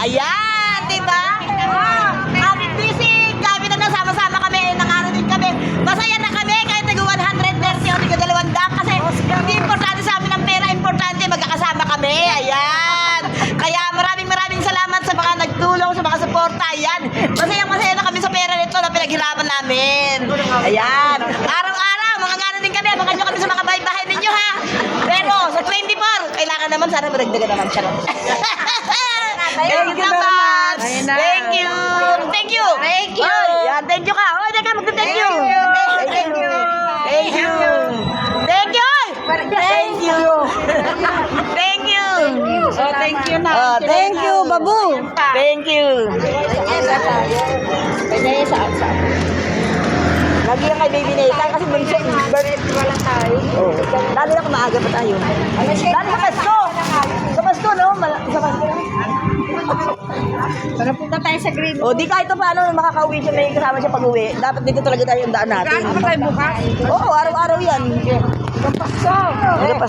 Ayan, diba? Happy busy. Kami na sama-sama kami. Nangaro din kami. Masaya na kami kahit nag-130 o nag-200 kasi hindi importante sa amin ang pera. Importante magkakasama kami. Ayan. Kaya maraming salamat sa mga nagtulong, sa mga suporta. Ayan. Masaya na kami sa pera nito na pinaghirapan namin. Ayan. Araw-araw, mga gano'n din kami. Abangan nyo kami sa mga bahay-bahay ninyo, ha? Pero sa 24, kailangan naman sana maragdagan naman siya. Thank you so much. Thank you. Thank you. Thank you. Yan, thank you ka. Oh, teka, mag-thank you. Thank you. Thank you. Thank you. Thank you. Thank you. Oh, thank you na. Oh, thank you, Babu. Thank you. Lagi yan kay Baby Nathan kasi bunso. Wala tayo. Oh. Lalo na kung maaga pa tayo. Lalo sa Pasko. Sa Pasko, no? Sa Pasko. Tara, punta tayo sa green. O, di kahit paano makakauwi siya, may kasama siya pag-uwi. Dapat dito talaga tayo yung daan natin. Gaano tayo bukas? Oo, araw-araw yan. Pasko.